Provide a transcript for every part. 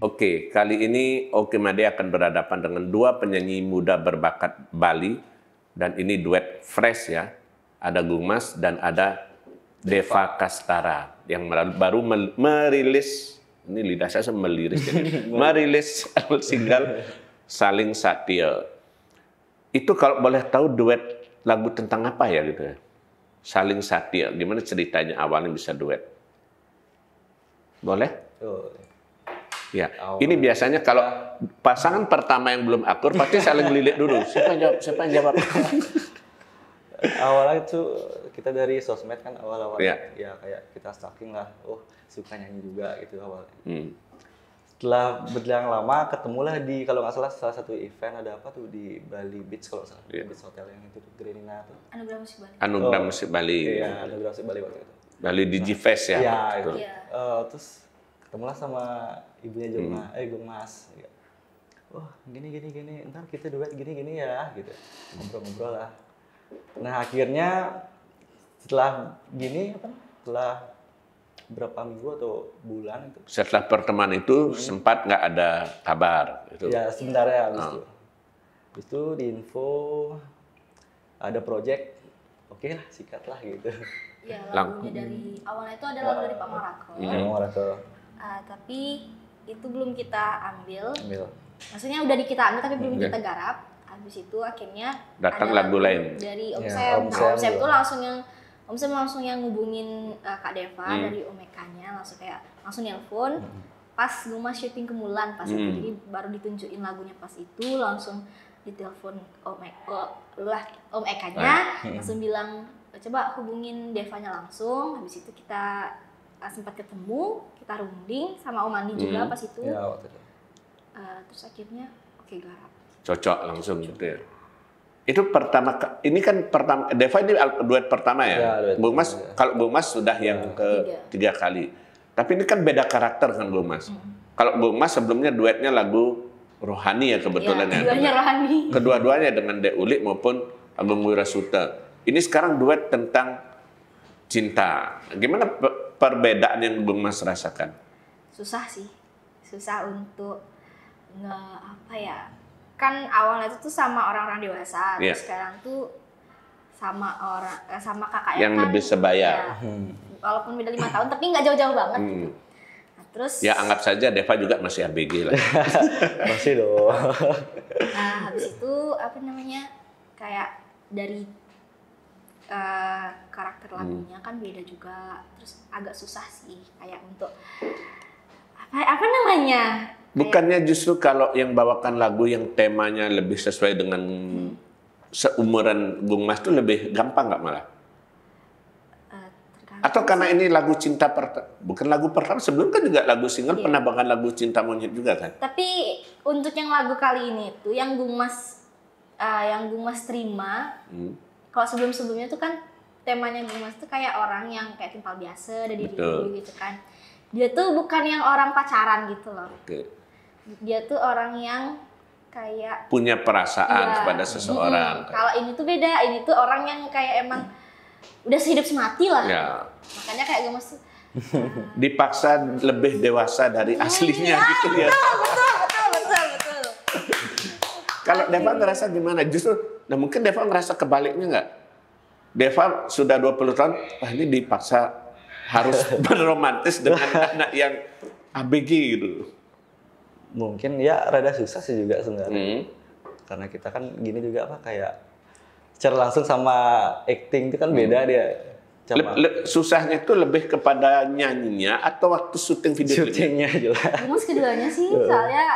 Oke, kali ini Oke Made akan berhadapan dengan dua penyanyi muda berbakat Bali, dan ini duet fresh ya. Ada Gungmas dan ada Deva Kastara yang baru merilis, ini lidah saya meliris jadi, merilis single Saling Satya. Itu kalau boleh tahu duet lagu tentang apa ya gitu ya? Saling Satya, gimana ceritanya awalnya bisa duet? Boleh? Ya, ini biasanya kalau pasangan pertama yang belum akur pasti saling lilik dulu. Siapa yang jawab? Awalnya itu kita dari sosmed kan awal-awalnya ya kayak kita stalking lah, oh suka nyanyi juga gitu awalnya. Setelah berjalan lama ketemulah di kalau nggak salah salah satu event ada apa tuh di Bali Beach kalau salah Beach Hotel yang itu Grenina tuh. Anugerah Musik Bali. Anugerah Musik Bali. Iya, Anugerah Musik Bali waktu itu. Bali Digifest ya. Iya, itu. Terus ketemulah sama ibunya Gungmas. Oh gini, ntar kita duet gini ya, gitu. Ngobrol-ngobrol lah. Nah akhirnya setelah berapa minggu atau bulan itu. Setelah pertemuan itu sempat nggak ada kabar. Gitu. Ya sebentar ya habis itu. Habis itu diinfo ada project, oke lah sikat lah gitu. Ya lagunya dari awalnya itu ada lagu dari Pak Marako. Marako. Tapi itu belum kita ambil. Maksudnya udah kita ambil tapi belum kita garap. Habis itu akhirnya datang ada lagu lain dari Om Sam. Om Sam itu langsung yang ngubungin Kak Deva dari Omeka-nya, langsung nelpon. Pas Gungmas syuting ke Mulan pas itu, jadi baru ditunjukin lagunya pas itu langsung ditelepon Om Eka-nya, langsung bilang coba hubungin Devanya langsung. Habis itu kita sempat ketemu, kita runding sama Om Andi juga pas itu. Ya, waktu itu. Terus akhirnya oke garap. Cocok langsung gitu ya. Itu ini kan pertama, Deva ini duet pertama ya? Gungmas, kalau Gungmas sudah yang ketiga kali. Tapi ini kan beda karakter kan Gungmas. Kalau Gungmas sebelumnya duetnya lagu rohani ya kebetulan ya. Keduanya rohani. Kedua-duanya dengan Dek Ulik maupun Agung Wirasuta. Ini sekarang duet tentang cinta. Gimana perbedaan yang Gungmas rasakan? Susah sih. Susah untuk kan awalnya itu tuh sama orang-orang dewasa, terus sekarang tuh sama kakak yang kan, lebih sebaya. Walaupun beda 5 tahun tapi nggak jauh-jauh banget gitu. Nah, terus ya anggap saja Deva juga masih ABG lah. Masih dong. Nah, habis itu kayak dari karakter lagunya kan beda juga, terus agak susah sih kayak untuk apa namanya? Bukannya justru kalau yang bawakan lagu yang temanya lebih sesuai dengan seumuran Gungmas itu lebih gampang nggak malah? Atau karena ini lagu cinta bukan lagu pertama, sebelum kan juga lagu single pernah bahkan lagu cinta monyet juga kan? Tapi untuk yang lagu kali ini tuh yang Gungmas terima, kalau sebelumnya tuh kan temanya Gungmas tuh kayak orang yang kayak timpal biasa dari dulu gitu kan. Dia tuh bukan yang orang pacaran gitu loh. Dia tuh orang yang kayak punya perasaan kepada seseorang. Kalau ini tuh beda, ini tuh orang yang kayak emang udah sehidup semati lah. Ya. Makanya kayak Gungmas tuh dipaksa lebih dewasa dari aslinya gitu ya. Betul. Kalau Deva ngerasa gimana? Justru, mungkin Deva ngerasa kebaliknya nggak? Deva sudah 20 tahun, ini dipaksa harus berromantis dengan anak yang ABG gitu. Mungkin ya rada susah sih juga sebenarnya. Karena kita kan gini juga kayak secara langsung sama acting itu kan beda dia. Susahnya itu lebih kepada nyanyinya atau waktu syuting video klipnya? Syutingnya jelas. Gungmas keduanya sih, soalnya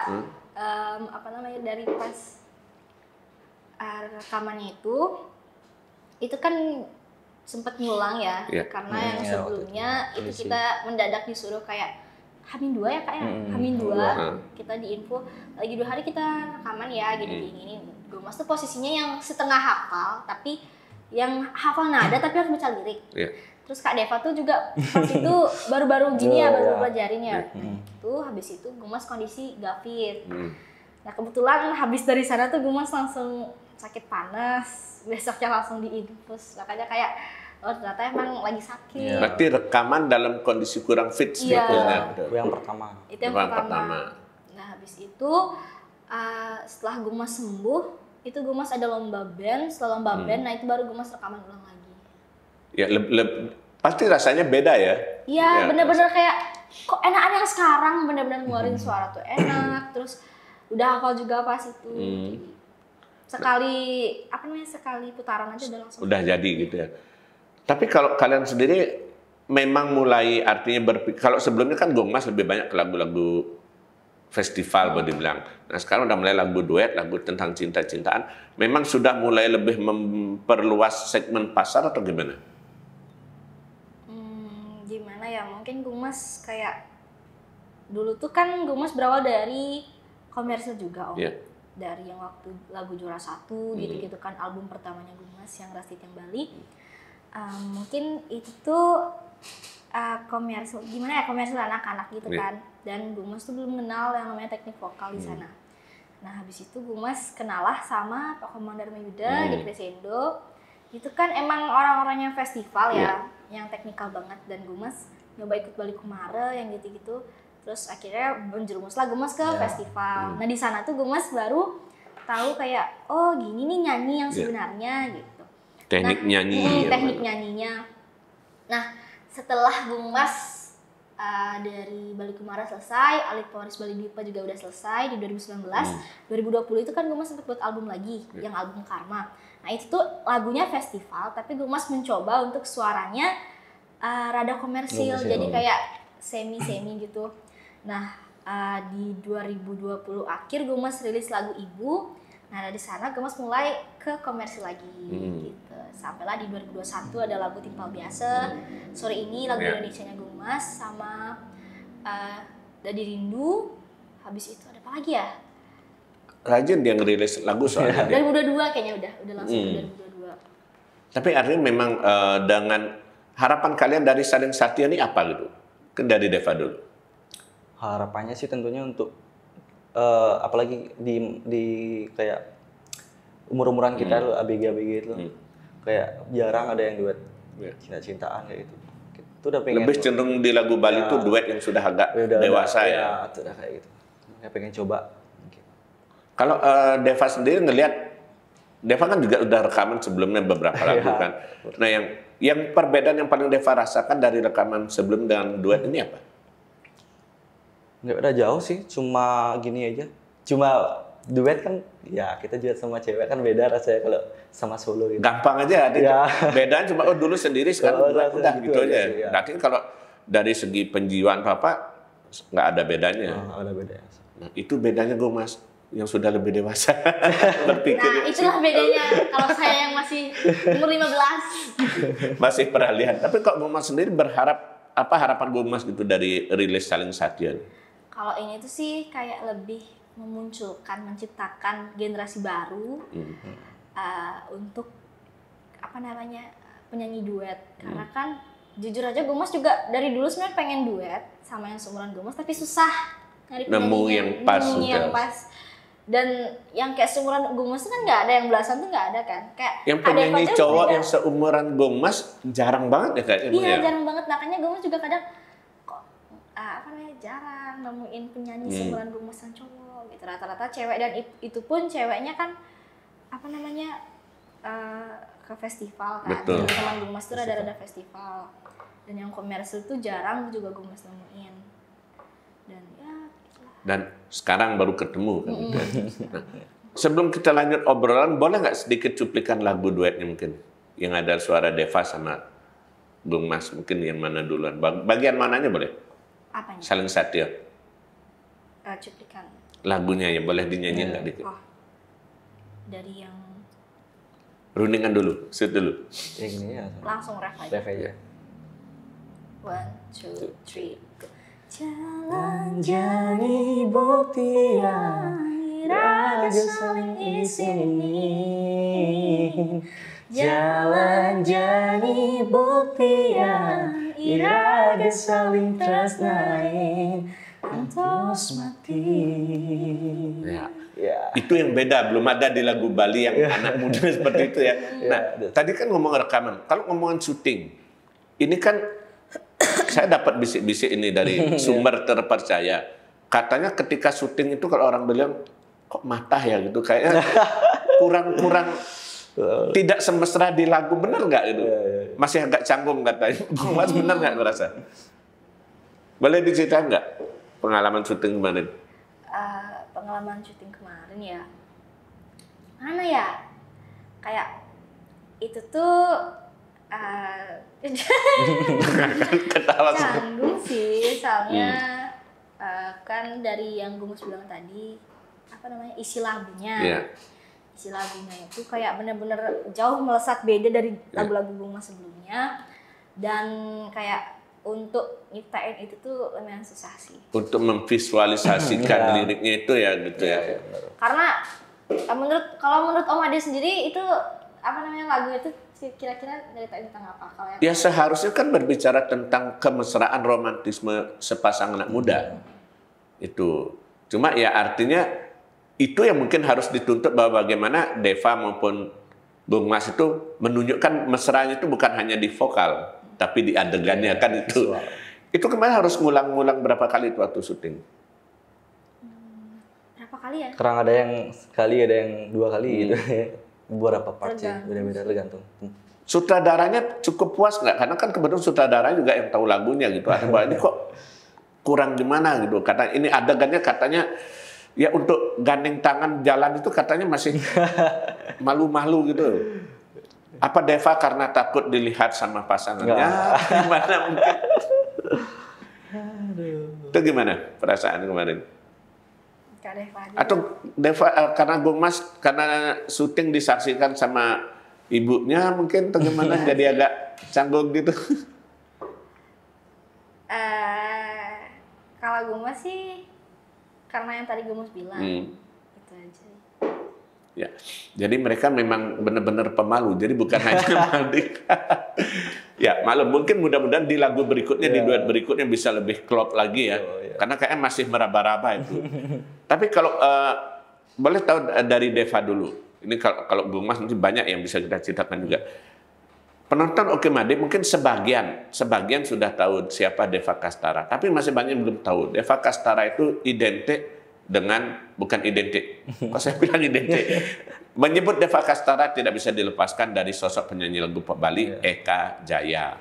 dari pas rekamannya itu kan sempat ngulang ya, karena yang sebelumnya itu kita mendadak disuruh kayak H-2 ya kak ya, H-2 kita diinfo lagi 2 hari kita rekaman ya gini. Gungmas tuh posisinya yang setengah hafal, tapi yang hafal nada tapi harus baca lirik. Terus Kak Deva tuh juga pas itu baru-baru gini baru pelajarin ya. Tuh habis itu Gungmas kondisi gafir. Nah kebetulan habis dari sana tuh Gungmas langsung sakit panas, besoknya langsung diinfus, makanya kayak ternyata emang lagi sakit. Berarti rekaman dalam kondisi kurang fit sebetulnya. Yang pertama. Itu yang pertama. Nah habis itu setelah Gumas sembuh, itu Gumas ada lomba band. Setelah lomba band, nah itu baru Gumas rekaman ulang lagi. Ya, pasti rasanya beda ya? Iya, bener-bener kayak kok enakan yang sekarang, bener-bener ngeluarin suara tuh enak. Terus udah hafal juga pas itu. Jadi, sekali putaran aja udah langsung. Udah jadi gitu ya. Tapi kalau kalian sendiri memang mulai artinya kalau sebelumnya kan Gongmas lebih banyak ke lagu-lagu festival boleh dibilang. Nah sekarang udah mulai lagu duet, lagu tentang cinta-cintaan. Memang sudah mulai lebih memperluas segmen pasar atau gimana? Gimana ya? Mungkin Gongmas kayak dulu tuh kan Gongmas berawal dari komersil juga Om. Yeah. Dari yang waktu lagu Juara 1 gitu-gitu kan, album pertamanya Gongmas yang Rastit yang Bali. Mungkin itu tuh komersil, gimana ya, komersil anak-anak gitu kan. Dan Gongmas tuh belum kenal yang namanya teknik vokal di sana. Nah habis itu Gongmas kenalah sama Pak Komang Dharma Yuda di Crescendo. Itu kan emang orang-orangnya festival ya, yang teknikal banget. Dan Gongmas nyoba ikut Bali Kumara yang gitu-gitu. Terus akhirnya menjerumuslah Gongmas ke festival. Nah di sana tuh Gongmas baru tahu kayak, oh gini nih nyanyi yang sebenarnya gitu. Teknik teknik nyanyinya. Nah setelah Gongmas dari Bali Kumara selesai, Alit Pawaris Bali Dipa juga udah selesai di 2019. 2020 itu kan Gongmas sempat buat album lagi, yang album Karma. Nah itu tuh lagunya festival, tapi Gongmas mencoba untuk suaranya rada komersil, jadi kayak semi-semi gitu. Nah di 2020 akhir Gongmas rilis lagu Ibu. Nah dari sana Gongmas mulai ke komersil lagi gitu. Sampailah di 2021 ada lagu Timpal Biasa. Sore ini lagu Indonesianya Gongmas sama Dadi Rindu. Habis itu ada apa lagi ya? Rajin dia ngerilis lagu soalnya. 2022 kayaknya udah langsung 2022. Tapi artinya memang dengan harapan kalian dari Saling Satya ini apa gitu? Kan dari Deva dulu. Harapannya sih tentunya untuk apalagi di kayak umur-umuran kita tuh ABG itu kayak jarang ada yang duet cinta-cintaan kayak gitu. Itu udah pengen lebih cenderung di lagu Bali tuh duet yang sudah agak dewasa ya. Itu udah kayak gitu. Kayak pengen coba. Kalau Deva sendiri ngelihat, Deva kan juga udah rekaman sebelumnya beberapa lagu kan. Nah yang perbedaan yang paling Deva rasakan dari rekaman sebelum dengan duet ini apa? Nggak ada jauh sih, cuma gini aja. Cuma duet kan, ya kita duet sama cewek kan beda rasanya kalau sama solo gitu. Gampang aja, bedanya cuma dulu sendiri sekarang udah gitu aja. Ya. Berarti kalau dari segi penjiwaan apa nggak ada bedanya. Ada bedanya. Nah, itu bedanya Gongmas yang sudah lebih dewasa berpikir. Nah itulah bedanya kalau saya yang masih umur 15. Masih peralihan. Tapi kok Gongmas sendiri berharap apa harapan Gongmas gitu dari rilis Saling Satya? Kalau ini tuh sih kayak lebih memunculkan, menciptakan generasi baru untuk apa namanya penyanyi duet. Karena kan jujur aja Gongmas juga dari dulu sebenarnya pengen duet sama yang seumuran Gongmas, tapi susah nyari nemu yang pas. Dan yang kayak seumuran Gongmas kan nggak ada, yang belasan tuh nggak ada kan. Kayak yang penyanyi cowok yang seumuran Gongmas jarang banget ya kayaknya. Iya jarang banget, makanya Gongmas juga kadang jarang nemuin penyanyi seumuran Gongmas yang cowok gitu. Rata-rata cewek, dan itu pun ceweknya kan ke festival kan. Teman Gongmas tuh rada-rada festival. Dan yang komersil tuh jarang juga Gongmas nemuin. Dan sekarang baru ketemu kan. Nah, sebelum kita lanjut obrolan, boleh nggak sedikit cuplikan lagu duetnya mungkin yang ada suara Deva sama Gongmas, mungkin yang mana duluan? Bagian mananya boleh? Apanya? Saling Satya. Cuplikan. Lagunya ya boleh dinyanyiin nggak dikit? Dari yang rundingan dulu, shoot dulu. Yang ini ya. Langsung ref aja. Ref aja. 1, 2, 3, go. Jalan jadi buktian, raga saling isinin. Jalan jadi buktian, iraga saling tresnain, terus mati. Ya. Itu yang beda, belum ada di lagu Bali yang anak muda seperti itu ya. Nah, tadi kan ngomong rekaman. Kalau ngomongin syuting, ini kan saya dapat bisik-bisik ini dari sumber terpercaya. katanya ketika syuting itu kalau orang bilang kok matah ya gitu, kayaknya kurang tidak semesra di lagu, bener nggak itu? Masih agak canggung katanya. Mas bener nggak ngerasa? Boleh diceritain nggak pengalaman syuting kemarin? Pengalaman syuting kemarin ya, mana ya? Kayak itu tuh canggung sih, soalnya kan dari yang Gumus bilang tadi, apa namanya, isi lagunya. Isi lagunya itu kayak bener-bener jauh melesat beda dari lagu-lagu Gumas sebelumnya, dan kayak untuk nyiptain itu tuh lumayan susah sih. Untuk memvisualisasikan liriknya itu ya gitu ya. Karena kalau menurut Om Ade sendiri itu apa namanya, lagu itu kira-kira nyeritain tentang apa? Kalau ya seharusnya kan berbicara tentang kemesraan romantisme sepasang anak muda. Itu. Cuma ya artinya itu yang mungkin harus dituntut bahwa bagaimana Deva maupun Bung Mas itu menunjukkan mesranya itu bukan hanya di vokal, tapi di adegannya kan itu. Itu kemarin harus ngulang-ngulang berapa kali itu waktu syuting? Berapa kali ya? Kurang, ada yang sekali, ada yang 2 kali gitu. Beberapa part sih, beda-beda tergantung. Sutradaranya cukup puas nggak? Karena kan kebetulan sutradara juga yang tahu lagunya gitu. Ada bahwa ini kok kurang gimana gitu. Kata ini adegannya katanya ya untuk gandeng tangan jalan itu katanya masih malu-malu gitu. Apa Deva karena takut dilihat sama pasangannya? Gimana mungkin? Itu gimana perasaan kemarin? Atau Deva karena Bung Mas karena syuting disaksikan sama ibunya mungkin atau gimana jadi agak canggung gitu? Kalau Gumas sih karena yang tadi Gumas bilang itu aja. Ya, jadi mereka memang benar-benar pemalu. Jadi bukan hanya Maldika. Ya, maklum mungkin mudah-mudahan di lagu berikutnya, di duet berikutnya bisa lebih klop lagi ya. Karena kayaknya masih meraba-raba itu. Tapi kalau boleh tahu dari Deva dulu. Ini kalau Bung Mas mungkin banyak yang bisa kita ceritakan juga. Penonton Oke Made mungkin sebagian sudah tahu siapa Deva Kastara, tapi masih banyak yang belum tahu. Deva Kastara itu bukan identik. Kok saya bilang identik? Menyebut Deva Kastara tidak bisa dilepaskan dari sosok penyanyi lagu pop Bali, Eka Jaya.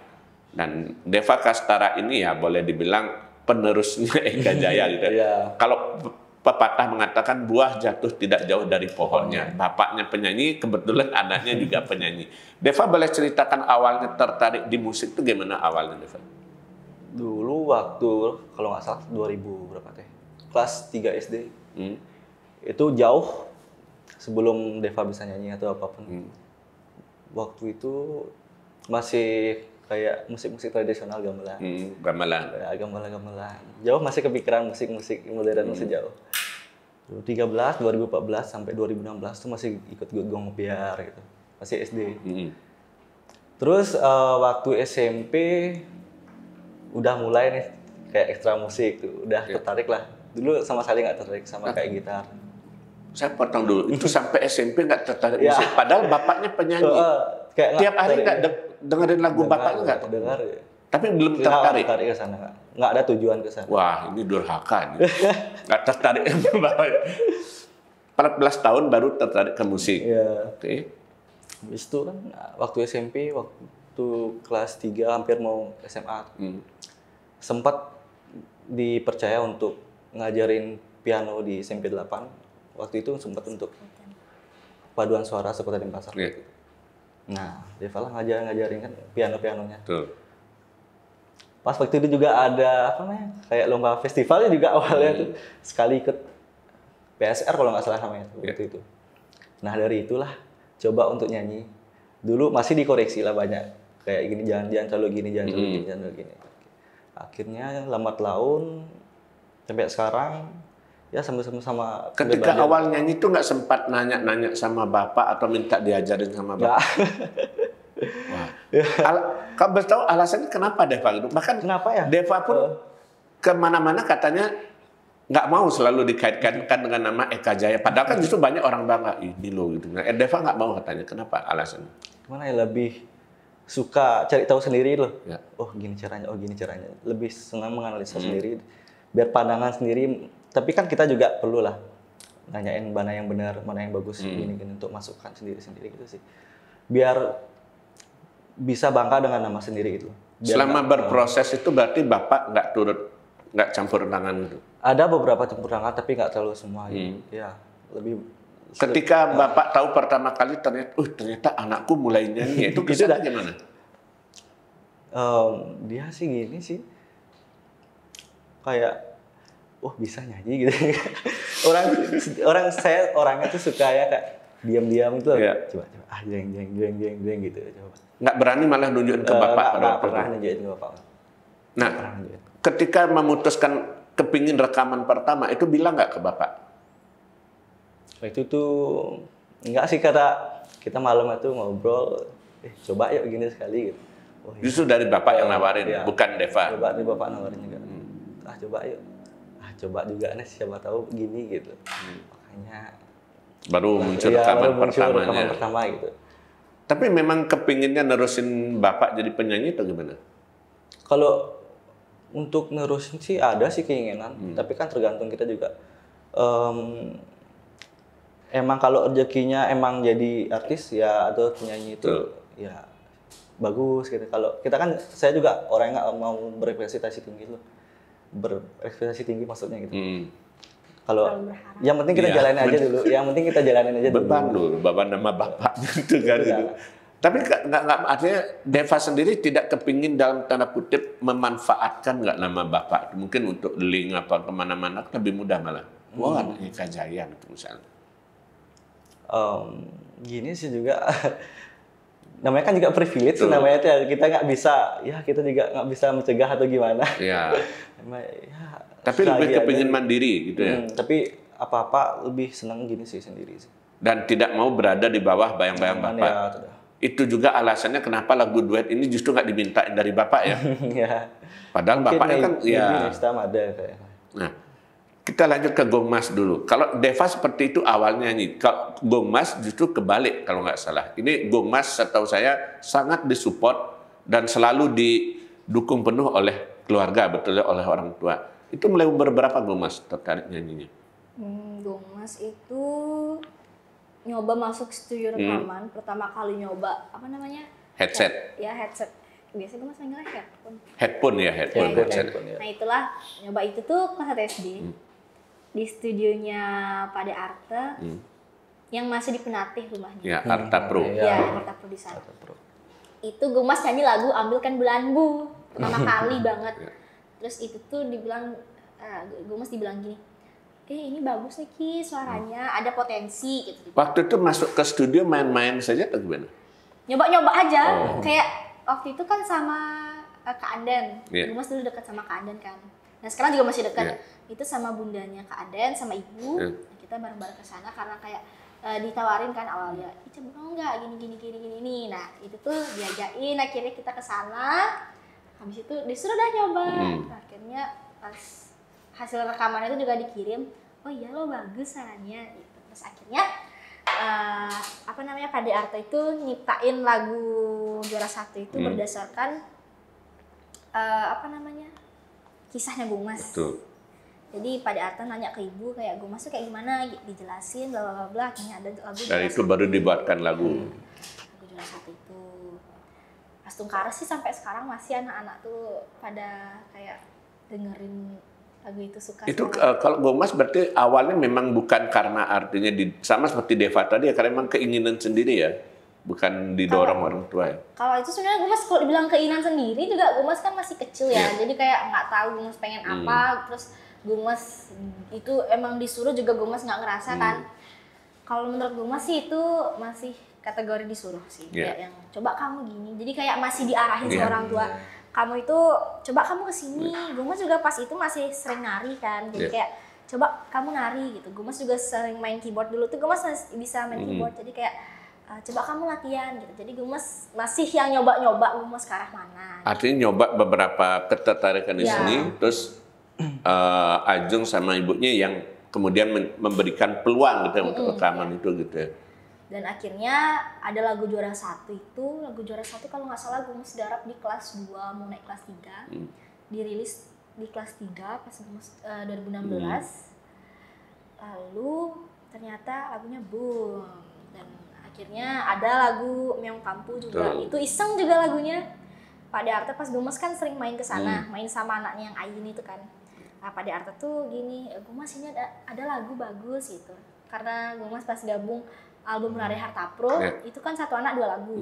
Dan Deva Kastara ini ya boleh dibilang penerusnya Eka Jaya gitu. Kalau pepatah mengatakan buah jatuh tidak jauh dari pohonnya. Bapaknya penyanyi, kebetulan anaknya juga penyanyi. Deva boleh ceritakan awalnya tertarik di musik itu gimana awalnya, Deva? Dulu waktu kalau nggak salah 2000 berapa teh? Kelas 3 SD. Itu jauh sebelum Deva bisa nyanyi atau apapun. Waktu itu masih kayak musik-musik tradisional, gamelan. Gamelan. Ya, gamelan. Jauh masih kepikiran musik-musik modern, masih jauh. 2014 sampai 2016 tuh masih ikut gong biar gitu. Masih SD. Terus waktu SMP udah mulai nih kayak ekstra musik tuh, udah tertarik lah. Dulu sama sekali nggak tertarik sama kayak gitar. Saya potong dulu, itu sampai SMP nggak tertarik musik, padahal bapaknya penyanyi. Tiap hari nggak dengerin lagu bapaknya nggak? Dengar ya. Tapi belum tertarik. Tertarik ke sana, nggak ada tujuan ke sana. Wah, ini durhaka nih. Nggak tertarik. 14 tahun baru tertarik ke musik. Oke. Habis itu kan waktu SMP, waktu kelas 3 hampir mau SMA, sempat dipercaya untuk ngajarin piano di SMP 8. Waktu itu sempat untuk paduan suara Sekota Denpasar. Nah, Deva lah ngajarin kan pianonya. Pas waktu itu juga ada apa namanya, kayak lomba festivalnya juga awalnya tuh, sekali ikut PSR kalau nggak salah namanya waktu itu. Nah dari itulah coba untuk nyanyi. Dulu masih dikoreksi lah banyak, kayak gini jangan terlalu gini, jangan terlalu gini. Akhirnya lambat laun sampai sekarang ya sama. Ketika awal nyanyi tuh nggak sempat nanya-nanya sama bapak atau minta diajarin sama bapak? Wah. Kamu tahu alasannya kenapa Deva itu? Bahkan kenapa ya? Deva pun kemana-mana katanya nggak mau selalu dikaitkan dengan nama Eka Jaya. Padahal kan justru banyak orang bangga ini loh gitu. Deva nggak mau katanya. Kenapa alasannya? Mana ya, lebih suka cari tahu sendiri loh. Oh gini caranya, Lebih senang menganalisa sendiri. Biar pandangan sendiri Tapi kan kita juga perlu lah nanyain mana yang benar, mana yang bagus, gini untuk masukkan sendiri-sendiri gitu sih. Biar bisa bangga dengan nama sendiri gitu. Selama berproses itu berarti Bapak nggak campur tangan gitu? Ada beberapa campur tangan tapi nggak terlalu semua gitu. Ya, lebih. Ketika Bapak tahu pertama kali ternyata anakku mulai nyanyi, itu kesannya gimana? Dia sih gini sih, kayak, bisa nyanyi gitu. Saya orangnya tuh suka ya kayak diam-diam itu, coba jeng gitu. Coba. Nggak berani malah nunjukin ke Bapak? Nggak pernah nunjukin ke Bapak. Nah, ketika memutuskan kepingin rekaman pertama, itu bilang nggak ke Bapak? Waktu itu enggak sih, kata kita malam itu ngobrol, coba yuk gini sekali gitu. Justru dari Bapak yang nawarin, bukan Deva? Coba nih Bapak nawarin juga. Coba yuk. Coba juga nih, siapa tahu gini gitu. Makanya baru muncul rekaman pertama gitu. Tapi memang kepinginnya nerusin Bapak jadi penyanyi atau gimana? Kalau untuk nerusin sih ada sih keinginan, tapi kan tergantung kita juga. Emang kalau rezekinya emang jadi artis ya atau penyanyi itu ya bagus gitu. Kalau kita kan, saya juga orang yang nggak mau berekspektasi tinggi loh, berekspektasi tinggi maksudnya gitu. Kalau yang penting kita jalanin aja dulu, yang penting kita jalanin aja dulu. Beban nama Bapak gitu kan gitu. Tapi nggak artinya Deva sendiri tidak kepingin dalam tanda kutip memanfaatkan nggak nama Bapak mungkin untuk link apa kemana-mana lebih mudah malah. Wah, anaknya Kajayan gitu misalnya. Gini sih juga namanya kan juga privilege, namanya tuh kita nggak bisa, kita juga nggak bisa mencegah atau gimana. Iya. Tapi lebih kepingin mandiri gitu ya. Tapi apa-apa lebih senang gini sih sendiri sih. Dan tidak mau berada di bawah bayang-bayang Bapak. Itu juga alasannya kenapa lagu duet ini justru nggak dimintain dari Bapak ya. Padahal mungkin Bapaknya kan Nah, kita lanjut ke Gong Mas dulu. Kalau Deva seperti itu awalnya nih. Kalau Gong Mas justru kebalik kalau nggak salah. Ini Gong Mas setahu saya sangat disupport dan selalu didukung penuh oleh keluarga, betulnya oleh orang tua. Itu mulai umur berapa Gong Mas tertarik nyanyinya? Gong Mas itu nyoba masuk studio rekaman. Pertama kali nyoba, apa namanya? Headset. Headset. Biasanya Gong Mas manggilnya headphone. Headphone. Nah itulah, nyoba itu tuh kelas 1 SD. Di studionya Pak De Arte, yang masih di Penatih rumahnya. Ya, Arta Pro. Arta Pro di sana. Itu Gong Mas nyanyi lagu Ambilkan Bulanmu. Pertama kali banget. Terus itu tuh dibilang, Gong Mas dibilang gini, ini bagus nih Ki, suaranya ada potensi gitu. Waktu itu masuk ke studio main-main saja atau gimana? Nyoba-nyoba aja, kayak waktu itu kan sama Kak Anden. Gong Mas dulu dekat sama Kak Anden kan. Nah sekarang juga masih dekat. Itu sama bundanya Kak Anden sama ibu. Kita bareng-bareng ke sana karena kayak ditawarin kan awalnya, coba mau nggak gini. Nah itu tuh diajakin, akhirnya kita ke sana. Habis itu disuruh dah nyoba. Akhirnya pas hasil rekaman itu juga dikirim, oh iya lo bagus suaranya gitu. Terus akhirnya Pak De Arte itu nyiptain lagu Juara 1 itu berdasarkan kisahnya Gong Mas. Jadi Pak De Arte nanya ke ibu kayak Gong Mas tuh kayak gimana, dijelasin bla bla bla, akhirnya ada lagu. Dan itu baru dibuatkan lagu. Lagu Juara 1 itu. Pas Tungkares sih sampai sekarang masih anak-anak tuh pada kayak dengerin lagu itu, suka. Itu kalau Gong Mas berarti awalnya memang bukan karena artinya sama seperti Deva tadi ya, karena memang keinginan sendiri ya, bukan didorong orang tua ya. Kalau itu sebenarnya Gong Mas kalau dibilang keinginan sendiri juga, Gong Mas kan masih kecil ya, jadi kayak nggak tahu Gong Mas pengen apa, terus Gong Mas itu emang disuruh juga Gong Mas nggak ngerasa kan. Kalau menurut Gong Mas sih itu masih kategori disuruh sih, kayak yang coba kamu gini, jadi kayak masih diarahin sama orang tua. Kamu itu coba kamu kesini. Gong Mas juga pas itu masih sering nari kan, jadi kayak coba kamu nari gitu. Gong Mas juga sering main keyboard dulu tuh, Gong Mas bisa main keyboard, jadi kayak coba kamu latihan gitu. Jadi Gong Mas masih yang nyoba-nyoba Gong Mas ke arah mana. Artinya nyoba beberapa ketertarikan di sini, terus Ajeng sama ibunya yang kemudian memberikan peluang gitu untuk rekaman itu gitu ya. Dan akhirnya ada lagu Juara 1 itu, lagu Juara 1 kalau nggak salah Gong Mas garap di kelas 2 mau naik kelas 3. Dirilis di kelas 3 pas 2016. Lalu ternyata lagunya boom, dan akhirnya ada lagu Meong Tampu juga. Itu iseng juga lagunya. Pak De Arte pas Gumas kan sering main ke sana, main sama anaknya yang Ayin itu kan. Nah, Pak De Arte tuh gini, Gumas ini ada lagu bagus gitu. Karena Gumas pas gabung album Rare Harta Pro, itu kan satu anak 2 lagu.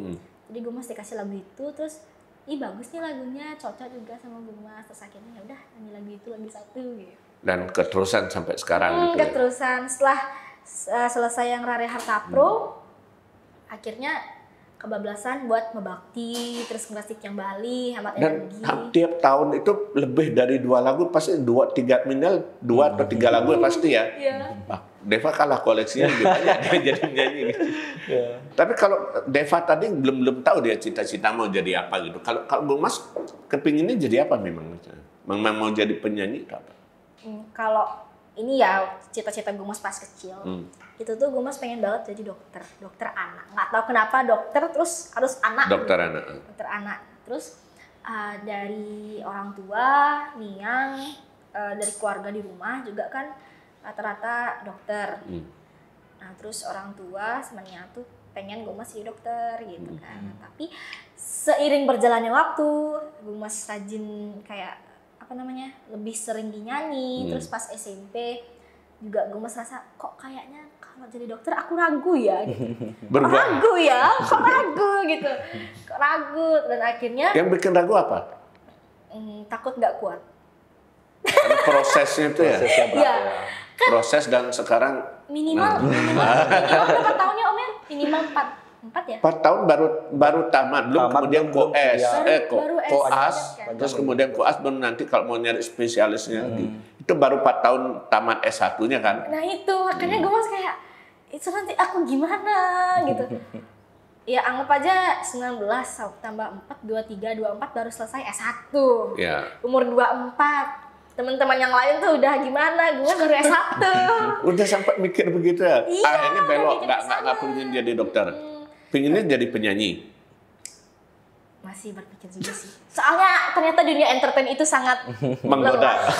Jadi Gumas dikasih lagu itu, terus ih bagus nih lagunya, cocok juga sama Gumas. Terus akhirnya ya udah nyanyi lagu itu lagi satu gitu. Dan keterusan sampai sekarang gitu. Keterusan setelah selesai yang Rare Harta Pro, akhirnya kebablasan buat ngebakti, terus ngerasik yang Bali, hemat energi. Dan tiap tahun itu lebih dari 2 lagu, pasti 2-3 minimal 2 atau 3 lagu pasti ya. Deva kalah koleksinya lebih banyak dia jadi nyanyi gitu. Tapi kalau Deva tadi belum tahu dia cita-cita mau jadi apa gitu. Kalau Gumas kepinginnya jadi apa memang? Memang mau jadi penyanyi atau apa? Kalau ini ya cita-cita Gumas pas kecil, itu tuh Gumas pengen banget jadi dokter anak. Nggak tahu kenapa dokter terus harus anak. Dokter anak. Terus dari orang tua, Niang, dari keluarga di rumah juga kan rata-rata dokter. Nah terus orang tua sebenarnya tuh pengen Gumas jadi dokter gitu kan. Tapi seiring berjalannya waktu, Gumas rajin kayak lebih sering dinyanyi. Terus pas SMP juga Gumas rasa kok kayaknya kalau jadi dokter aku ragu ya gitu. Ragu gitu. Kok ragu, dan akhirnya yang bikin ragu apa? Takut nggak kuat. Karena prosesnya itu ya. Iya. Proses dan sekarang minimal berapa tahunnya Om ya? Minimal 4 ya? 4 tahun baru tamat, kemudian koas, koas, terus kemudian koas, baru nanti kalau mau nyari spesialisnya itu baru 4 tahun tamat S1-nya kan. Nah itu makanya gue masih kayak itu nanti aku gimana gitu. Ya anggap aja 19 tambah 4, 23, 24 baru selesai S1. Umur 24. Teman-teman yang lain tuh udah gimana, gue baru S1. Udah sampai mikir begitu ya? Iya, ini belok, nggak pengen jadi dokter. Pengennya jadi penyanyi. Masih berpikir juga sih. Soalnya ternyata dunia entertain itu sangat menggoda.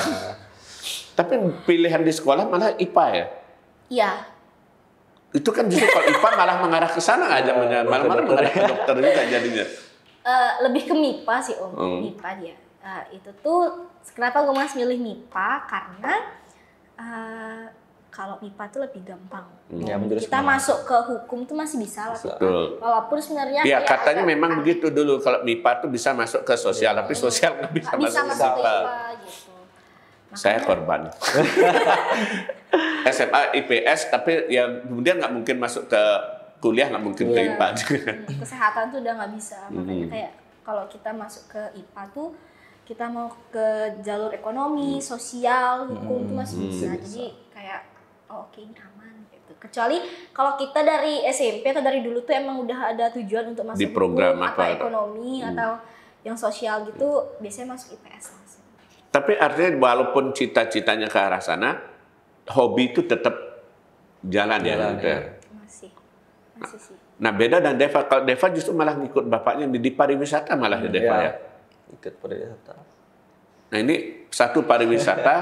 Tapi pilihan di sekolah malah IPA ya? Iya. Itu kan justru kalau IPA malah mengarah ke sana aja, malah mengarah ke dokter juga jadinya. Lebih ke MIPA sih Om, MIPA dia. Itu tuh kenapa gue masih milih MIPA karena kalau MIPA tuh lebih gampang. Kita masuk ke hukum tuh masih bisa lah. Walaupun sebenarnya ya katanya memang begitu dulu, kalau MIPA tuh bisa masuk ke sosial, tapi sosial nggak bisa masuk ke IPA. Gitu. Saya korban. SMA IPS, tapi ya kemudian nggak mungkin masuk ke kuliah, nggak mungkin ke IPA juga. Kesehatan tuh udah nggak bisa, makanya kayak kalau kita masuk ke IPA tuh kita mau ke jalur ekonomi, sosial, hukum tuh masih bisa. Jadi kayak oke, ini aman gitu. Kecuali kalau kita dari SMP atau dari dulu tuh emang udah ada tujuan untuk masuk di program hukum, atau ekonomi atau yang sosial gitu, biasanya masuk IPS langsung. Tapi artinya walaupun cita-citanya ke arah sana, hobi itu tetap jalan ya. Masih sih. Nah beda dan Deva, kalau Deva justru malah ngikut bapaknya di pariwisata malah ya Deva ya. Ikut pariwisata. Nah ini satu pariwisata,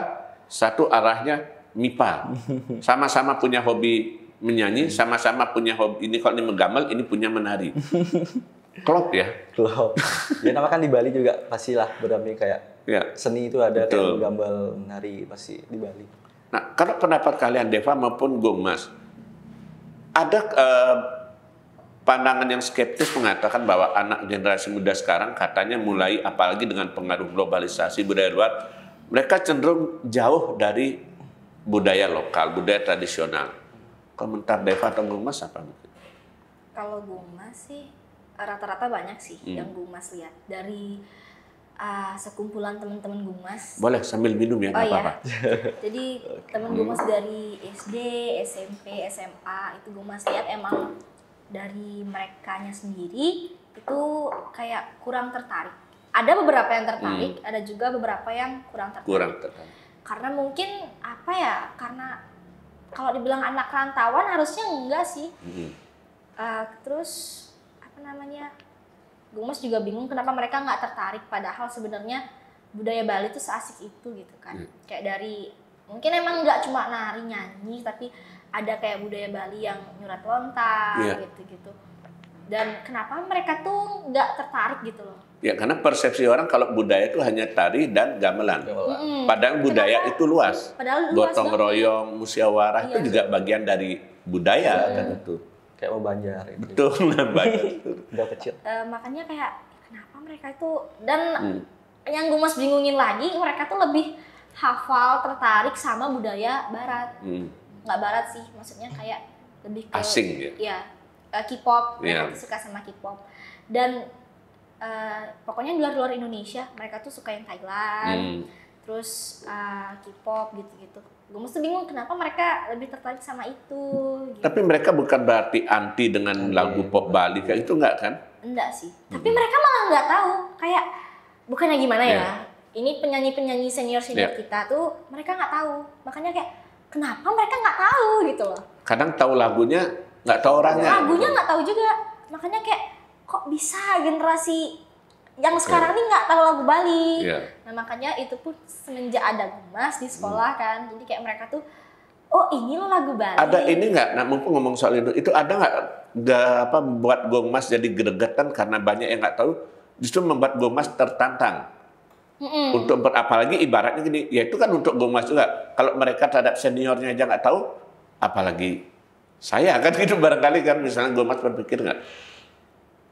satu arahnya MIPA. Sama-sama punya hobi menyanyi, sama-sama punya hobi, ini kalau ini menggambar, ini punya menari. Klop ya? Klop. Ya nama kan di Bali juga pastilah berdamping kayak seni itu ada kayak menggambar, menari pasti di Bali. Nah kalau pendapat kalian Deva maupun Gumas, ada pandangan yang skeptis mengatakan bahwa anak generasi muda sekarang katanya mulai, apalagi dengan pengaruh globalisasi budaya luar, mereka cenderung jauh dari budaya lokal, budaya tradisional. Komentar Deva atau Gumas apa mungkin? Kalau Gumas sih rata-rata banyak sih yang Gumas lihat dari sekumpulan teman-teman Gumas. Boleh sambil minum ya, nggak apa-apa. Jadi teman Gumas dari SD, SMP, SMA itu Gumas lihat emang dari merekanya sendiri itu kayak kurang tertarik. Ada beberapa yang tertarik, ada juga beberapa yang kurang tertarik. Karena mungkin apa ya? Karena kalau dibilang anak rantauan harusnya enggak sih. Terus apa namanya? Gumas juga bingung kenapa mereka nggak tertarik. Padahal sebenarnya budaya Bali itu seasik itu gitu kan. Kayak dari mungkin emang nggak cuma nari nyanyi, tapi ada kayak budaya Bali yang nyurat lontar gitu-gitu. Dan kenapa mereka tuh nggak tertarik gitu loh? Ya karena persepsi orang kalau budaya itu hanya tari dan gamelan. Padahal budaya itu luas. Padahal luas gotong banget. royong, musyawarah itu juga bagian dari budaya kan itu. Kayak mau Banjar itu. Betul, banyak. Udah kecil. Makanya kayak kenapa mereka itu, dan yang gue mas bingungin lagi, mereka tuh lebih hafal, tertarik sama budaya Barat. Nggak Barat sih, maksudnya kayak lebih ke asing ya. Iya, K-pop, Yeah. mereka tuh suka sama K-pop. Dan pokoknya di luar Indonesia, mereka tuh suka yang Thailand, terus K-pop gitu-gitu. Gue mesti bingung kenapa mereka lebih tertarik sama itu. Gitu. Tapi mereka bukan berarti anti dengan lagu pop Bali kayak itu enggak kan? Enggak sih. Tapi mereka malah nggak tahu. Kayak bukannya gimana ya? Yeah. Ini penyanyi-penyanyi senior-senior Yeah. kita tuh mereka nggak tahu. Makanya kayak kenapa mereka nggak tahu gitu loh. Kadang tahu lagunya, nggak tahu orangnya. Lagunya nggak tahu juga. Makanya kayak kok bisa generasi yang sekarang ini nggak tahu lagu Bali. Yeah. Nah makanya itu pun semenjak ada Gumas di sekolah kan. Jadi kayak mereka tuh, oh ini loh lagu Bali. Ada ini nggak? Nah, mumpung ngomong soal itu ada nggak apa membuat Gongmas jadi gregetan karena banyak yang nggak tahu, justru membuat Gongmas tertantang untuk apalagi ibaratnya gini, ya itu kan untuk Gongmas juga. Kalau mereka terhadap seniornya aja nggak tahu, apalagi saya kan gitu barangkali kan misalnya Gongmas berpikir nggak.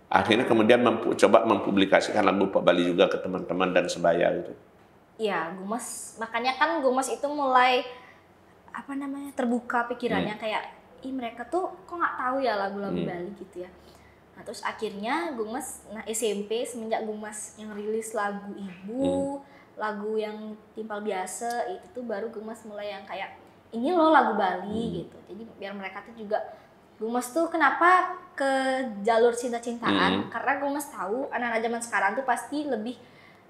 Akhirnya kemudian coba mempublikasikan lagu pop Bali juga ke teman-teman dan sebaya gitu. Iya, Gumas. Makanya kan Gumas itu mulai terbuka pikirannya kayak, ih mereka tuh kok nggak tahu ya lagu-lagu Bali gitu ya. Nah terus akhirnya Gumas, SMP semenjak Gumas yang rilis lagu Ibu, lagu yang Timpal Biasa, itu tuh baru Gumas mulai yang kayak ini loh lagu Bali gitu. Jadi biar mereka tuh juga, Gumas tuh kenapa ke jalur cinta-cintaan? Karena Gumas tahu anak-anak zaman sekarang tuh pasti lebih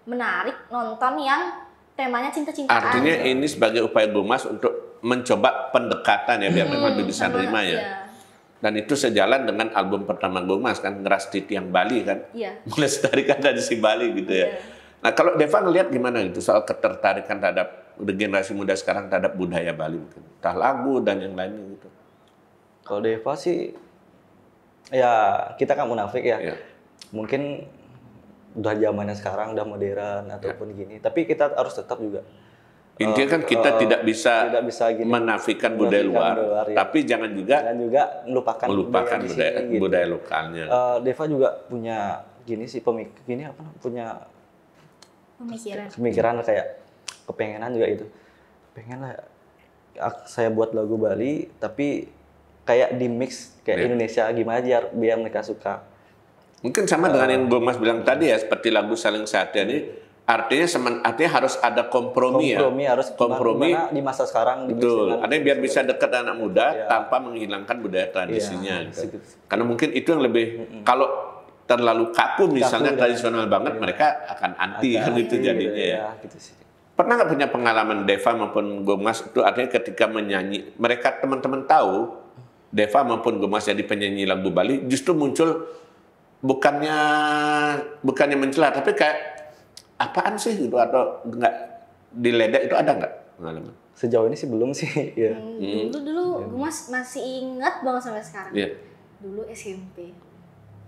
menarik nonton yang temanya cinta-cintaan. Artinya ini sebagai upaya Gongmas untuk mencoba pendekatan ya biar mereka lebih bisa nerima ya. Iya. Dan itu sejalan dengan album pertama Gongmas kan, Ngeras di Tiang Bali kan. Iya. Melestarikan tradisi Bali gitu ya. Iya. Nah kalau Deva ngelihat gimana itu soal ketertarikan terhadap generasi muda sekarang terhadap budaya Bali mungkin. Entah lagu dan yang lainnya gitu. Kalau Deva sih, ya kita kan munafik ya. Iya. Mungkin udah zamannya sekarang, udah modern ataupun gini. Tapi kita harus tetap juga. Intinya kan kita tidak bisa gini, menafikan budaya luar, ya. Tapi jangan juga melupakan melupakan di sini, gitu. budaya lokalnya. Deva juga punya gini sih punya pemikiran kayak kepengenan juga itu. Pengen lah saya buat lagu Bali tapi kayak di mix kayak Indonesia gimana biar mereka suka. Mungkin sama dengan yang Gongmas bilang tadi ya, seperti lagu Saling Setia ini, artinya harus ada kompromi ya. Harus kompromi di masa sekarang. Betul. Ada yang biar bisa dekat anak muda tanpa menghilangkan budaya tradisinya. Gitu. Karena mungkin itu yang lebih kalau terlalu kaku misalnya tradisional banget, mereka akan anti kan itu jadinya ya. Gitu sih. Pernah nggak punya pengalaman Deva maupun Gongmas itu artinya ketika menyanyi, mereka teman-teman tahu Deva maupun Gongmas jadi penyanyi lagu Bali justru muncul bukannya mencela tapi kayak apaan sih gitu atau nggak diledek, itu ada nggak pengalaman? Sejauh ini sih belum sih. Ya. Dulu gue masih ingat banget sampai sekarang. Yeah. Dulu SMP.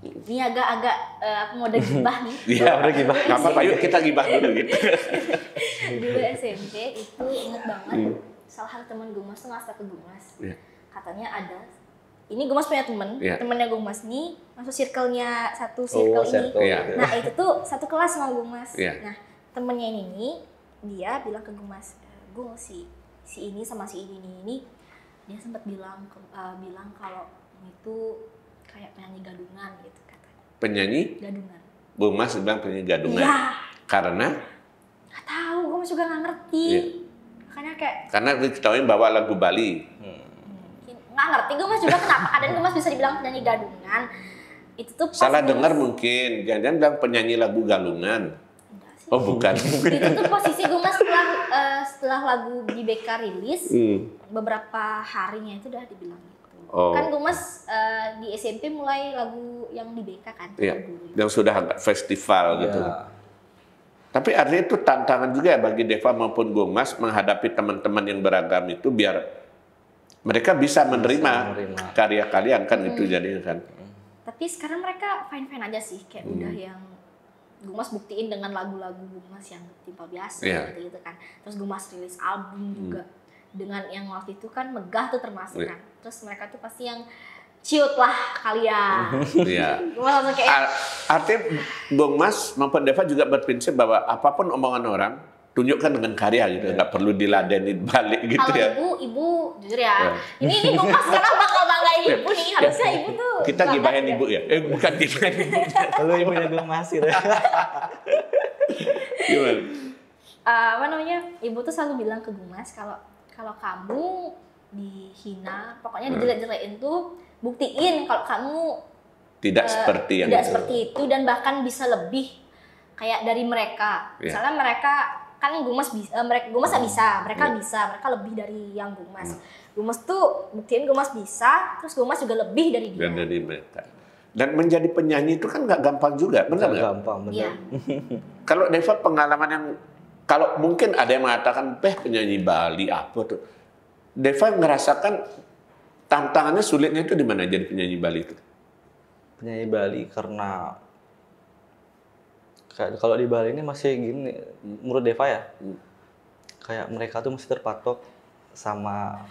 Ini agak-agak aku mau ada gibah nih. Iya, udah gibah. Nggak apa-apa, yuk kita gibah dulu gitu. Dulu SMP itu inget banget. Salah satu teman Gumas tuh ngasih ke Gumas. Yeah. Katanya ada. Ini Gumas punya temen. Yeah. Temennya Gumas nih masuk circle-nya satu circle ini. Yeah. Nah itu tuh satu kelas sama Gumas. Yeah. Nah temennya ini dia bilang ke Gumas, Gung si ini sama si ini dia sempat bilang kalau itu kayak penyanyi gadungan gitu katanya. Penyanyi? Gadungan. Gongmas bilang penyanyi gadungan. Iya. Karena? Nggak tahu, Gumas juga nggak ngerti. Yeah. Makanya kayak. Karena diketahui bawa lagu Bali. Nggak ngerti Gumas juga kenapa kadang Gumas bisa dibilang penyanyi gadungan. Itu tuh Salah dengar mungkin, jangan-jangan bilang penyanyi lagu galungan. Oh bukan. Itu tuh posisi Gumas setelah lagu di BK rilis, beberapa harinya itu udah dibilang gitu. Oh. Kan Gumas di SMP mulai lagu yang di BK kan. Iya. Yang sudah agak festival gitu. Tapi artinya itu tantangan juga ya bagi Deva maupun Gongmas menghadapi teman-teman yang beragam itu biar mereka bisa menerima karya kalian kan itu jadinya kan. Tapi sekarang mereka fine-fine aja sih, kayak udah yang Gongmas buktiin dengan lagu-lagu Gongmas yang tipe biasa gitu kan. Terus Gongmas rilis album juga dengan yang waktu itu kan megah tuh termasuk kan. Terus mereka tuh pasti yang ciut lah kalian. Iya. Artinya Gongmas maupun Deva juga berprinsip bahwa apapun omongan orang tunjukkan dengan karya gitu, nggak perlu diladenin balik gitu. Kalau ibu jujur ya, ini Gongmas sekarang bakal banggain ibu nih, harusnya ibu tuh. Kita gibahin ibu ya, bukan gibahin ibu. Kalau ibunya Gongmas gitu. Gimana? Apa namanya? Ibu tuh selalu bilang ke Gongmas kalau kamu dihina, pokoknya dijelek-jelekin tuh buktiin kalau kamu tidak seperti itu dan bahkan bisa lebih kayak dari mereka. Misalnya mereka kan Gongmas bisa, Gongmas bisa, mereka lebih dari yang Gongmas. Gongmas tuh buktiin Gongmas bisa, terus Gongmas juga lebih dari dia. Dari mereka. Dan menjadi penyanyi itu kan nggak gampang juga, benar nggak? Gampang, benar. Kalau Deva pengalaman yang, kalau mungkin ada yang mengatakan, penyanyi Bali apa tuh? Deva ngerasakan tantangannya sulitnya itu di mana jadi penyanyi Bali itu? Penyanyi Bali karena kalau di Bali ini masih gini, menurut Deva ya, kayak mereka tuh masih terpatok sama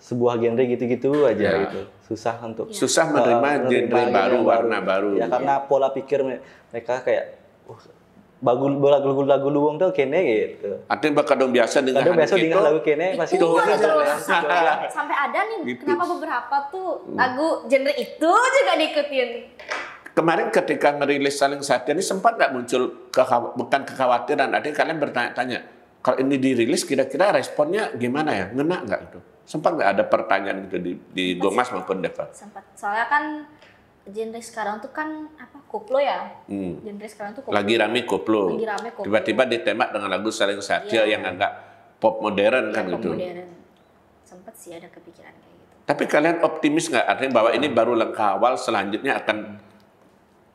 sebuah genre gitu-gitu aja gitu. Susah untuk susah menerima genre baru, warna baru. Ya karena pola pikir mereka kayak lagu luwung tuh kene gitu. Artinya kadang biasa dengan lagu kene pasti itu sampai ada nih gitu. Kenapa beberapa tuh lagu genre itu juga diikutin. Kemarin ketika ngerilis Saling Setia ini sempat nggak muncul bukan kekhawatiran, artinya kalian bertanya-tanya kalau ini dirilis kira-kira responnya gimana ya, ngena nggak itu? Sempat nggak ada pertanyaan gitu di Gongmas maupun Deva? Sempat, soalnya kan genre sekarang tuh kan koplo ya. Genre sekarang tuh koplo. Lagi rame koplo. Tiba-tiba ditembak dengan lagu Saling Setia yang agak pop modern kan gitu. Modern. Sempat sih ada kepikiran kayak gitu. Tapi kalian optimis nggak artinya bahwa ini baru langkah awal, selanjutnya akan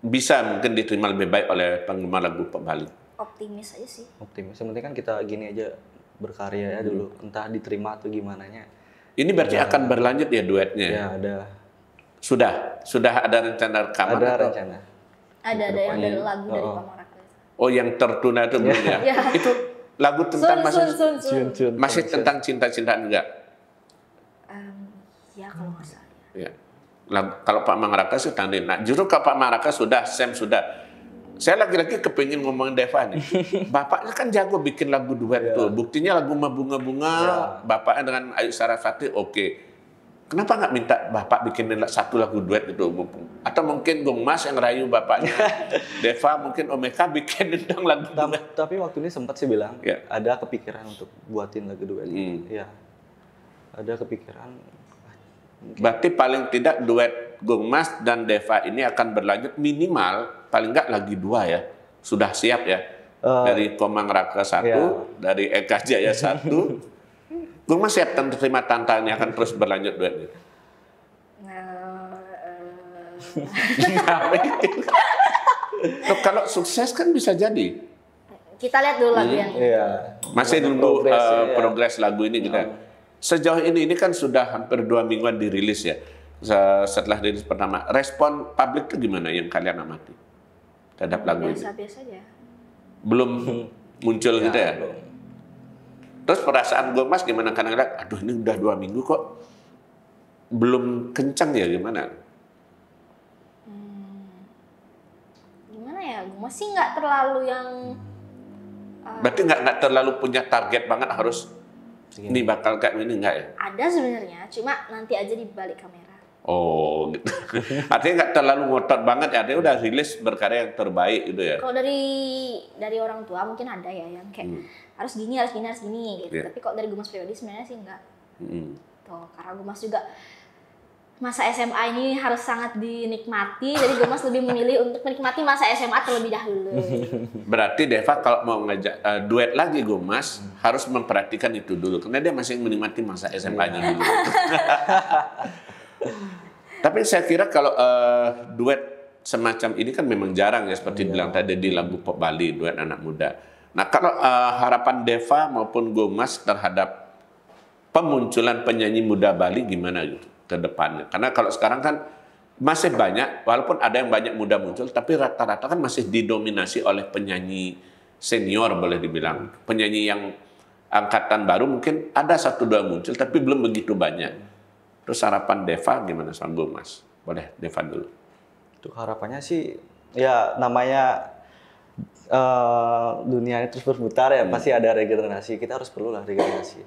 bisa mungkin diterima lebih baik oleh penggemar lagu pop Bali? Optimis aja sih. Optimis. Yang penting kan kita gini aja berkarya ya dulu, entah diterima atau gimana nya. Ini berarti akan berlanjut ya duetnya? Ya ada. Sudah ada rencana rekaman? Ada rencana. Ada yang dari lagu dari Pamaraka. Oh, yang tertunda itu belum ya? Itu lagu tentang masih tentang cinta-cintaan enggak? Ya kalau nggak salah. Ya. Kalau Pak Mangraka sih tanding. Nah, justru kalau Pak Mangraka sudah, Sam sudah. Saya lagi-lagi kepingin ngomongin Deva nih. Bapaknya kan jago bikin lagu duet tuh. Buktinya lagu Bunga-Bunga, bapaknya dengan Ayu Sarasvati oke. Kenapa nggak minta bapak bikin satu lagu duet gitu? Atau mungkin Gongmas yang rayu bapaknya. Deva mungkin Omeka bikin tentang lagu duet. Tapi waktu ini sempat sih bilang, ada kepikiran untuk buatin lagu duet. Ya, ada kepikiran. Berarti paling tidak duet Gongmas dan Deva ini akan berlanjut minimal paling nggak lagi 2 ya. Sudah siap ya. Dari Komang Raka 1, dari Eka Jaya 1. Gongmas siap terima tantangannya akan terus berlanjut duetnya. Kalau sukses kan bisa jadi. Kita lihat dulu lagu yang masih nunggu progres lagu ini kita. Sejauh ini kan sudah hampir 2 mingguan dirilis ya. Setelah dirilis pertama, respon publik itu gimana yang kalian amati terhadap lagu ini? Biasa-biasa aja. Belum muncul gitu ya? Terus perasaan Gongmas gimana? Kadang-kadang, aduh ini udah 2 minggu kok belum kencang ya, gimana? Gimana ya, Gongmas sih nggak terlalu yang... Berarti nggak terlalu punya target banget harus ini bakal kayak ini, enggak ya? Ada sebenarnya, cuma nanti aja di balik kamera. Oh gitu. Artinya nggak terlalu ngotot banget ya, artinya udah rilis berkarya yang terbaik gitu ya? Kalau dari orang tua mungkin ada ya yang kayak harus gini gitu. Tapi kalau dari Gongmas pribadi sebenarnya sih enggak. Tuh, karena Gongmas juga masa SMA ini harus sangat dinikmati, jadi Gongmas lebih memilih untuk menikmati masa SMA terlebih dahulu. Berarti Deva kalau mau ngajak duet lagi Gongmas harus memperhatikan itu dulu, karena dia masih menikmati masa SMA-nya dulu. Tapi saya kira kalau duet semacam ini kan memang jarang ya, seperti bilang tadi di lagu pop Bali, duet anak muda. Nah, kalau harapan Deva maupun Gomas terhadap pemunculan penyanyi muda Bali gimana gitu ke depannya? Karena kalau sekarang kan masih banyak, walaupun ada yang banyak muda muncul, tapi rata-rata kan masih didominasi oleh penyanyi senior boleh dibilang. Penyanyi yang angkatan baru mungkin ada 1-2 muncul, tapi belum begitu banyak. Terus harapan Deva gimana sama Gomas? Boleh Deva dulu. Untuk harapannya sih, ya namanya dunia ini terus berputar ya, pasti ada regenerasi. Kita harus perlulah regenerasi.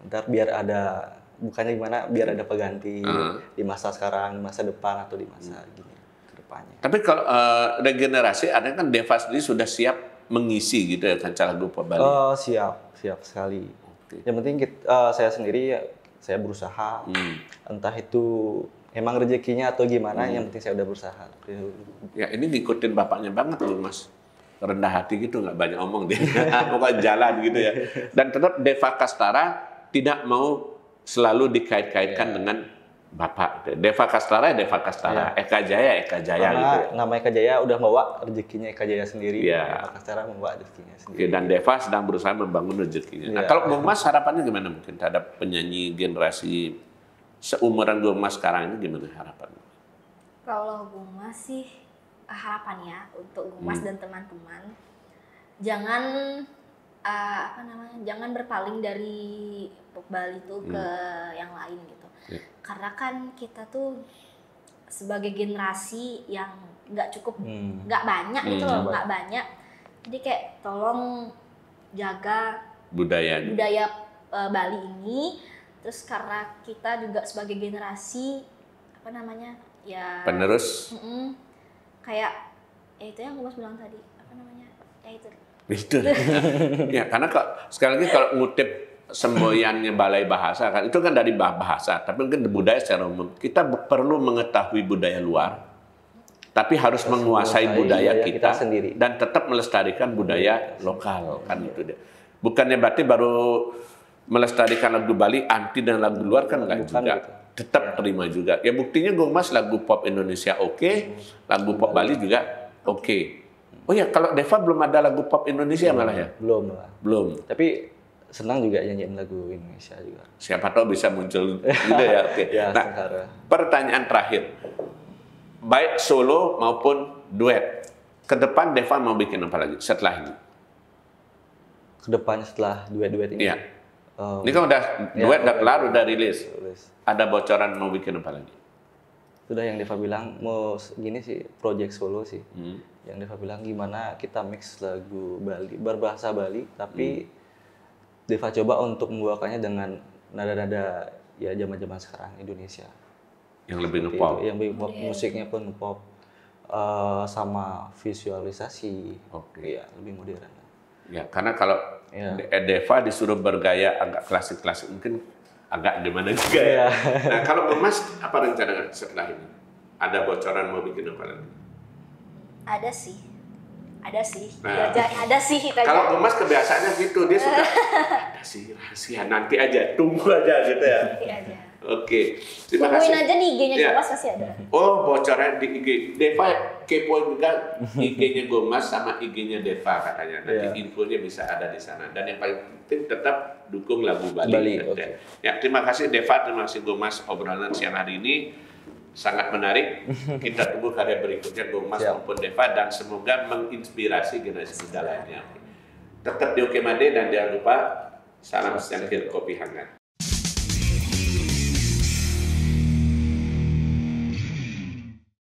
Ntar biar ada, bukannya gimana, biar ada pengganti di masa sekarang, di masa depan, atau di masa gini ke depannya. Tapi kalau regenerasi, ada kan Deva sendiri sudah siap mengisi gitu ya kancah lagu pop Bali? Siap sekali. Yang penting saya sendiri, ya, saya berusaha. Entah itu emang rezekinya atau gimana, yang penting saya udah berusaha. Ya ini ngikutin bapaknya banget loh Mas. Rendah hati gitu, nggak banyak omong dia. Pokoknya jalan gitu ya. Dan tetap Deva Kastara tidak mau selalu dikait-kaitkan dengan bapak. Deva Kastara ya Deva Kastara, Eka Jaya gitu ya. Nama Eka Jaya udah bawa rezekinya Eka Jaya sendiri. Deva Kastara membawa rezekinya sendiri. Dan Deva sedang berusaha membangun rezekinya. Nah, kalau Gomas harapannya gimana mungkin terhadap penyanyi generasi seumuran Gomas sekarang ini, gimana harapannya? Kalau Gomas sih harapannya untuk Gomas dan teman-teman jangan jangan berpaling dari pop Bali tuh ke yang lain gitu. Karena kan kita tuh sebagai generasi yang nggak cukup, nggak banyak gitu loh, nggak banyak. Jadi kayak tolong jaga budaya Bali ini. Terus karena kita juga sebagai generasi ya penerus, kayak ya itu yang Mas bilang tadi, ya itu. Ya karena sekali lagi kalau ngutip semboyannya Balai Bahasa kan itu kan dari bahasa, tapi mungkin budaya secara umum kita perlu mengetahui budaya luar, tapi harus menguasai budaya kita sendiri dan tetap melestarikan budaya lokal kan itu dia. Bukannya berarti baru melestarikan lagu Bali anti dan lagu luar kan enggak juga. Gitu. Tetap terima juga. Ya buktinya Gomas lagu pop Indonesia oke, lagu pop Bali juga oke. Oh ya kalau Deva belum ada lagu pop Indonesia malah ya? Belum. Tapi senang juga nyanyiin lagu Indonesia juga. Siapa tahu bisa muncul gitu ya. Oke. Nah, pertanyaan terakhir. Baik solo maupun duet. Ke depan Deva mau bikin apa lagi setelah ini? Ke depan setelah duet-duet ini? Iya. Ini kan udah duet, udah kelar, udah rilis. Ada bocoran mau bikin apa lagi? Sudah yang Deva bilang mau gini sih, project solo sih. Yang Deva bilang gimana kita mix lagu Bali, berbahasa Bali, tapi Deva coba untuk membawakannya dengan nada-nada ya zaman-zaman sekarang Indonesia. Yang lebih ngepop. Yang lebih pop, musiknya pun ngepop, sama visualisasi. Ya, lebih modern. Ya, karena kalau Deva disuruh bergaya agak klasik-klasik mungkin agak gimana juga ya. Nah, kalau Gomas apa rencana setelah ini? Ada bocoran mau bikin apa lagi? Ada sih. Ada sih. Kalau Gomas kebiasaannya gitu, dia suka ada sih rahasia, nanti aja, tunggu aja gitu ya. Nanti aja. Oke, terima kasih. Tungguin aja di IG-nya Gomas pasti ada. Oh, bocoran di IG. Deva kepoin juga IG-nya Gomas sama IG-nya Deva katanya. Nanti infonya bisa ada di sana. Dan yang paling penting tetap dukung lagu Bali. Ya, terima kasih Deva, terima kasih Gomas obrolan siang hari ini. Sangat menarik. Kita tunggu karya berikutnya Gomas maupun Deva dan semoga menginspirasi generasi muda lainnya. Tetap di Oke Made dan jangan lupa salam secangkir kopi hangat.